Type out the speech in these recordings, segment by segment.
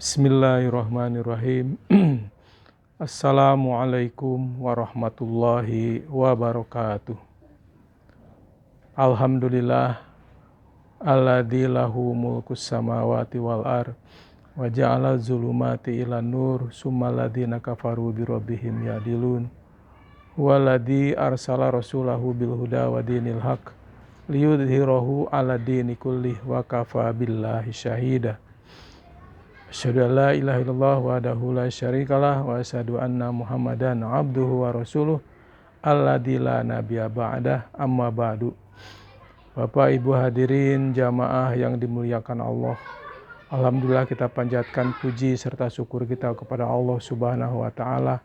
Bismillahirrahmanirrahim. Assalamualaikum warahmatullahi wabarakatuh. Alhamdulillah alladzi lahu mulkus samawati wal ard wa ja'ala zulumati ilan nur summal ladzina kafaru bi rabbihim ya'dilun huwaladzi arsala rasulahu bil huda wa dinil haq liyudhhirahu 'ala dini kullih wa kafa billahi syahida. Asyhadu an la ilaha illallah wahdahu la syarikalah wa asyhadu anna Muhammadan abduhu wa rasuluh alladzi la nabiyya ba'dah amma ba'du. Bapak Ibu hadirin jamaah yang dimuliakan Allah. Alhamdulillah kita panjatkan puji serta syukur kita kepada Allah Subhanahu wa taala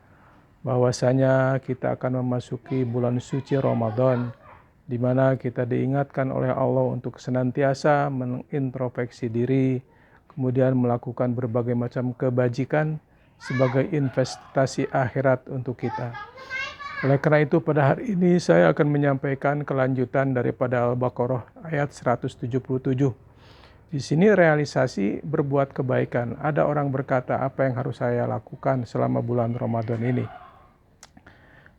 bahwasanya kita akan memasuki bulan suci Ramadan di mana kita diingatkan oleh Allah untuk senantiasa mengintrospeksi diri, kemudian melakukan berbagai macam kebajikan sebagai investasi akhirat untuk kita. Oleh karena itu pada hari ini saya akan menyampaikan kelanjutan daripada Al-Baqarah ayat 177. Di sini realisasi berbuat kebaikan. Ada orang berkata, apa yang harus saya lakukan selama bulan Ramadan ini?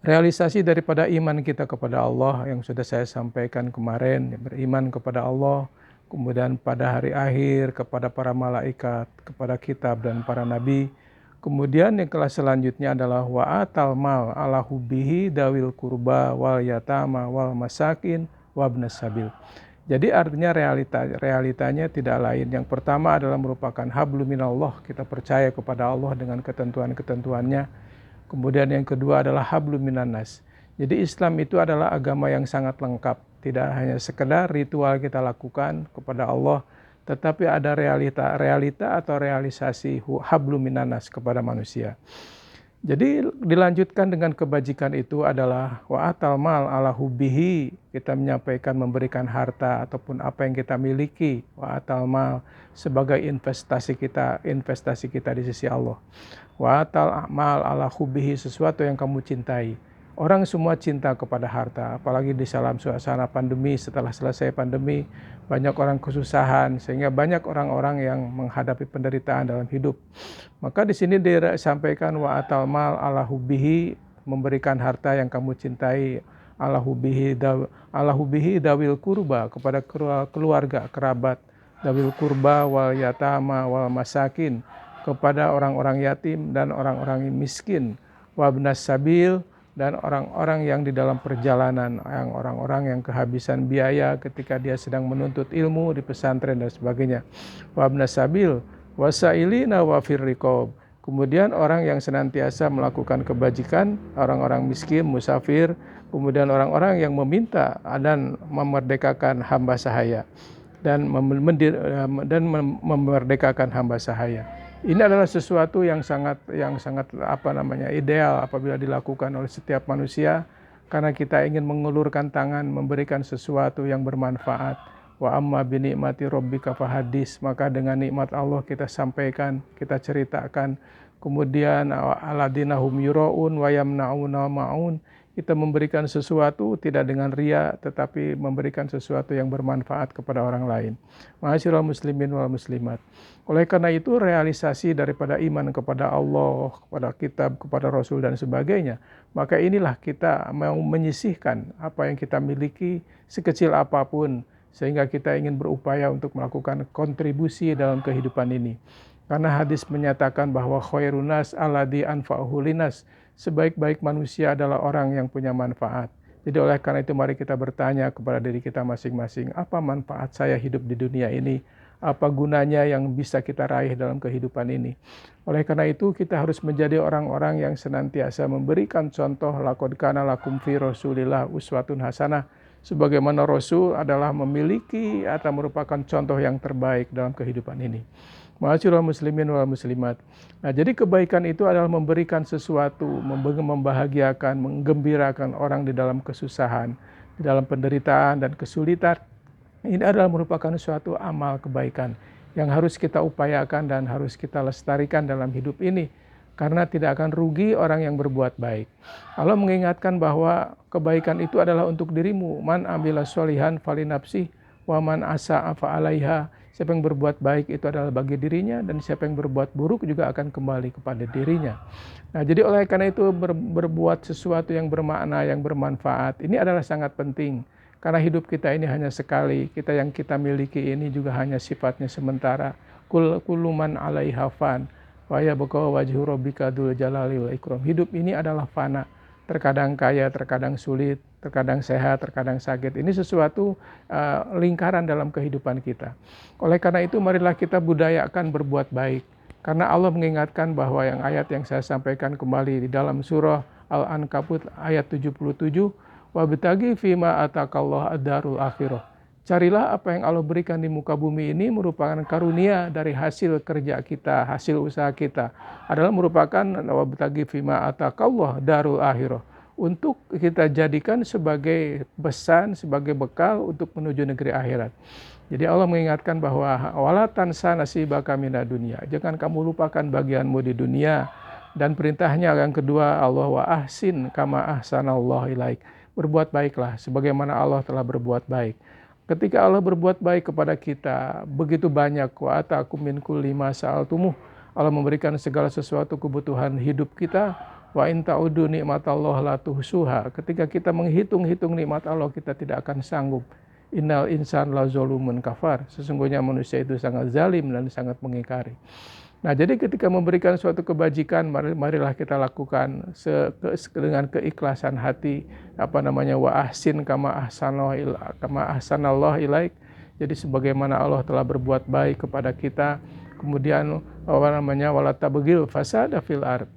Realisasi daripada iman kita kepada Allah yang sudah saya sampaikan kemarin, beriman kepada Allah, kemudian pada hari akhir, kepada para malaikat, kepada kitab dan para nabi. Kemudian yang kelas selanjutnya adalah wa'atal mal ala hubbihi dawil kurba wal yatama wal masakin wabnas sabil. Jadi artinya realitanya tidak lain. Yang pertama adalah merupakan hablum minallah, kita percaya kepada Allah dengan ketentuan-ketentuannya. Kemudian yang kedua adalah hablum minannas. Jadi Islam itu adalah agama yang sangat lengkap. Tidak hanya sekedar ritual kita lakukan kepada Allah, tetapi ada realita atau realisasi hablum minannas kepada manusia. Jadi dilanjutkan dengan kebajikan itu adalah wa'atal mal ala hubbihi, kita menyampaikan memberikan harta ataupun apa yang kita miliki, wa'atal mal sebagai investasi kita di sisi Allah. Wa'atal mal ala hubbihi, sesuatu yang kamu cintai. Orang semua cinta kepada harta, apalagi di dalam suasana pandemi. Setelah selesai pandemi, banyak orang kesusahan, sehingga banyak orang-orang yang menghadapi penderitaan dalam hidup. Maka di sini disampaikan wa'atal mal ala hubbihi, memberikan harta yang kamu cintai, ala hubbihi dawil kurba, kepada keluarga, kerabat, dawil kurba wal yatama wal masakin, kepada orang-orang yatim dan orang-orang miskin, wabnas sabil, dan orang-orang yang di dalam perjalanan, yang orang-orang yang kehabisan biaya ketika dia sedang menuntut ilmu di pesantren dan sebagainya. Wabnas sabil wasailina wa firriqab. Kemudian orang yang senantiasa melakukan kebajikan, orang-orang miskin, musafir, kemudian orang-orang yang meminta dan memerdekakan hamba sahaya dan memerdekakan hamba sahaya. Ini adalah sesuatu yang sangat ideal apabila dilakukan oleh setiap manusia, karena kita ingin mengulurkan tangan memberikan sesuatu yang bermanfaat. Wa amma bi ni'mati rabbika fahadis, maka dengan nikmat Allah kita sampaikan, kita ceritakan. Kemudian alladzina hum yuraun wa yamnauna ma'un, kita memberikan sesuatu tidak dengan ria, tetapi memberikan sesuatu yang bermanfaat kepada orang lain. Ma'asyiral muslimin wal muslimat. Oleh karena itu realisasi daripada iman kepada Allah, kepada kitab, kepada Rasul dan sebagainya, maka inilah kita mau menyisihkan apa yang kita miliki sekecil apapun, sehingga kita ingin berupaya untuk melakukan kontribusi dalam kehidupan ini. Karena hadis menyatakan bahwa khairun nas alladzi anfa'uhu linas, sebaik-baik manusia adalah orang yang punya manfaat. Jadi oleh karena itu mari kita bertanya kepada diri kita masing-masing, apa manfaat saya hidup di dunia ini? Apa gunanya yang bisa kita raih dalam kehidupan ini? Oleh karena itu kita harus menjadi orang-orang yang senantiasa memberikan contoh, laqad kana lakum fi Rasulillah uswatun hasanah. Sebagaimana Rasul adalah memiliki atau merupakan contoh yang terbaik dalam kehidupan ini. Ma'asyiral muslimin wal muslimat. Nah, jadi kebaikan itu adalah memberikan sesuatu, membahagiakan, menggembirakan orang di dalam kesusahan, di dalam penderitaan dan kesulitan. Ini adalah merupakan suatu amal kebaikan yang harus kita upayakan dan harus kita lestarikan dalam hidup ini, karena tidak akan rugi orang yang berbuat baik. Allah mengingatkan bahwa kebaikan itu adalah untuk dirimu. Man amila sholihan falinafsih wa man asa'a fa'alaiha. Siapa yang berbuat baik itu adalah bagi dirinya, dan siapa yang berbuat buruk juga akan kembali kepada dirinya. Nah, jadi oleh karena itu berbuat sesuatu yang bermakna, yang bermanfaat, ini adalah sangat penting. Karena hidup kita ini hanya sekali, yang kita miliki ini juga hanya sifatnya sementara. Kullu man 'alaiha fan, wa yabqa wajhu rabbika dzul jalali wal ikram. Hidup ini adalah fana. Terkadang kaya, terkadang sulit, terkadang sehat, terkadang sakit. Ini sesuatu lingkaran dalam kehidupan kita. Oleh karena itu marilah kita budayakan berbuat baik. Karena Allah mengingatkan bahwa ayat yang saya sampaikan kembali di dalam surah Al-Ankabut ayat 77, wabtaghi fima atakallah ad-darul akhirah. Carilah apa yang Allah berikan di muka bumi ini merupakan karunia dari hasil kerja kita, hasil usaha kita. Adalah merupakan wabtaghi fima atakallah darul akhirah. Untuk kita jadikan sebagai pesan, sebagai bekal untuk menuju negeri akhirat. Jadi Allah mengingatkan bahwa wala tansa nasibaka minad dunya. Jangan kamu lupakan bagianmu di dunia. Dan perintahnya yang kedua, Allah wa ahsin kama ahsanallahu ilaik. Berbuat baiklah sebagaimana Allah telah berbuat baik. Ketika Allah berbuat baik kepada kita, begitu banyak wa ataakum min kulli ma sa'altumuh. Allah memberikan segala sesuatu kebutuhan hidup kita. Wa in ta'udu nikmatallahi la tuhsuha. Ketika kita menghitung-hitung nikmat Allah, kita tidak akan sanggup. Innal insan la zalumun kafar. Sesungguhnya manusia itu sangat zalim dan sangat mengingkari. Nah, jadi ketika memberikan suatu kebajikan, marilah kita lakukan dengan keikhlasan hati, wa ahsin kama ahsanallahu ilaik. Jadi sebagaimana Allah telah berbuat baik kepada kita, kemudian wala tabghil fasada fil ard.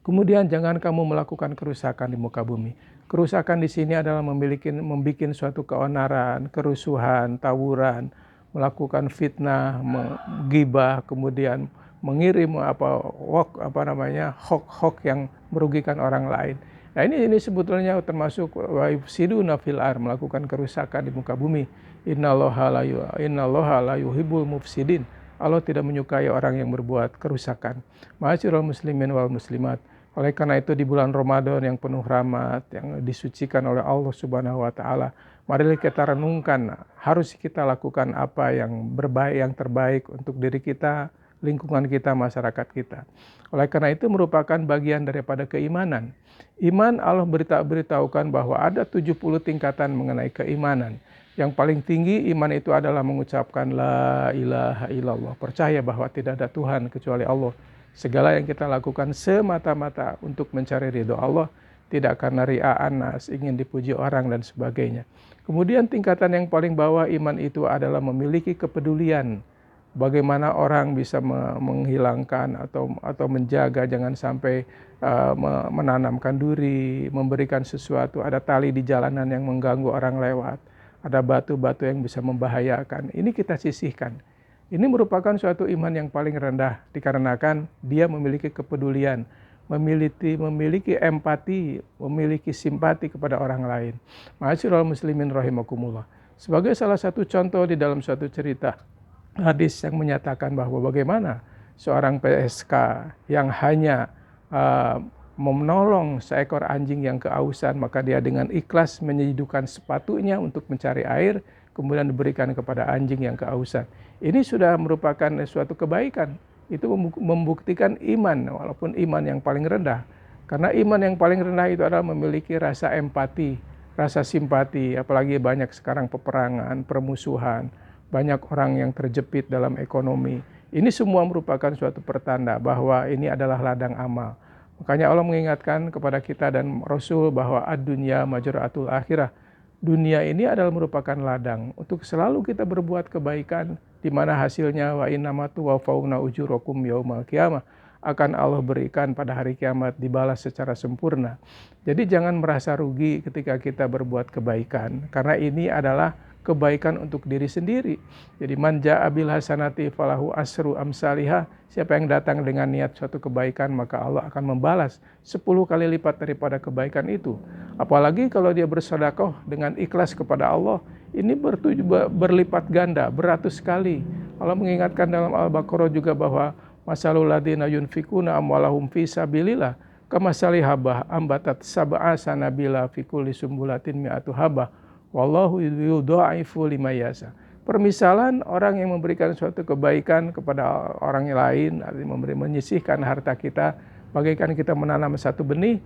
Kemudian jangan kamu melakukan kerusakan di muka bumi. Kerusakan di sini adalah membuat suatu keonaran, kerusuhan, tawuran, melakukan fitnah, menggibah, kemudian mengirim hoax yang merugikan orang lain. Nah, ini sebetulnya termasuk wayufsiduna fil ard, melakukan kerusakan di muka bumi. Innallaha la yuhibbul mufsidin. Allah tidak menyukai orang yang berbuat kerusakan. Ma'asyiral muslimin wal muslimat. Oleh karena itu di bulan Ramadan yang penuh rahmat, yang disucikan oleh Allah Subhanahu wa taala, marilah kita renungkan, harus kita lakukan apa yang terbaik untuk diri kita, lingkungan kita, masyarakat kita. Oleh karena itu merupakan bagian daripada keimanan. Iman, Allah beritahukan bahwa ada 70 tingkatan mengenai keimanan. Yang paling tinggi iman itu adalah mengucapkan la ilaha illallah, percaya bahwa tidak ada Tuhan kecuali Allah. Segala yang kita lakukan semata-mata untuk mencari ridho Allah, tidak karena ria'an nas, ingin dipuji orang dan sebagainya. Kemudian tingkatan yang paling bawah iman itu adalah memiliki kepedulian. Bagaimana orang bisa menghilangkan atau menjaga jangan sampai menanamkan duri, memberikan sesuatu, ada tali di jalanan yang mengganggu orang lewat, ada batu-batu yang bisa membahayakan. Ini kita sisihkan. Ini merupakan suatu iman yang paling rendah dikarenakan dia memiliki kepedulian, memiliki empati, memiliki simpati kepada orang lain. Ma'asyiral muslimin rahimakumullah. Sebagai salah satu contoh di dalam suatu cerita hadis yang menyatakan bahwa bagaimana seorang PSK yang hanya menolong seekor anjing yang kehausan, maka dia dengan ikhlas menyejukan sepatunya untuk mencari air, kemudian diberikan kepada anjing yang kehausan. Ini sudah merupakan suatu kebaikan. Itu membuktikan iman, walaupun iman yang paling rendah. Karena iman yang paling rendah itu adalah memiliki rasa empati, rasa simpati, apalagi banyak sekarang peperangan, permusuhan, banyak orang yang terjepit dalam ekonomi. Ini semua merupakan suatu pertanda bahwa ini adalah ladang amal. Makanya Allah mengingatkan kepada kita dan Rasul bahwa ad-dunya majra'atul akhirah. Dunia ini adalah merupakan ladang untuk selalu kita berbuat kebaikan, di mana hasilnya wa innamatu wa fauna ujurakum yaumal qiyamah, akan Allah berikan pada hari kiamat, dibalas secara sempurna. Jadi jangan merasa rugi ketika kita berbuat kebaikan, karena ini adalah kebaikan untuk diri sendiri. Jadi man jaa bil hasanati falahu asru amsalihah. Siapa yang datang dengan niat suatu kebaikan, maka Allah akan membalas 10 kali lipat daripada kebaikan itu. Apalagi kalau dia bersedekah dengan ikhlas kepada Allah, ini berlipat ganda, beratus kali. Allah mengingatkan dalam Al-Baqarah juga bahwa masalul ladzina yunfikuna amwalahum fi sabilillah kamasali habah ambatat sab'a sanabila fi kulli sumbulatin mi'atu habah wallahu yudha'ifu liman yasha. Permisalan orang yang memberikan suatu kebaikan kepada orang lain, menyisihkan harta kita, bagaikan kita menanam satu benih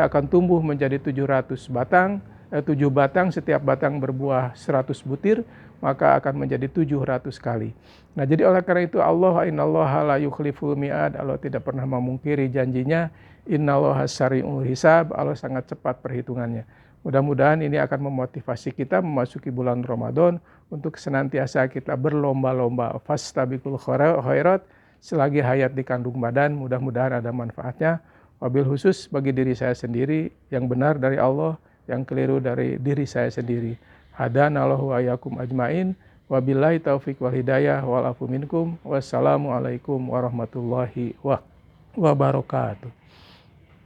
akan tumbuh menjadi 700 batang, 7 batang, setiap batang berbuah 100 butir, maka akan menjadi 700 kali. Nah, jadi oleh karena itu innallaha la yukhliful mi'ad, Allah tidak pernah memungkiri janjinya. Innallaha sari'ul hisab, Allah sangat cepat perhitungannya. Mudah-mudahan ini akan memotivasi kita memasuki bulan Ramadan untuk senantiasa kita berlomba-lomba fastabiqul khairat selagi hayat dikandung badan. Mudah-mudahan ada manfaatnya. Wabil khusus bagi diri saya sendiri, yang benar dari Allah, yang keliru dari diri saya sendiri. Hadanallahu ayakum ajmain. Wabillahi taufiq wal hidayah wal afu minkum. Wassalamualaikum warahmatullahi wabarakatuh.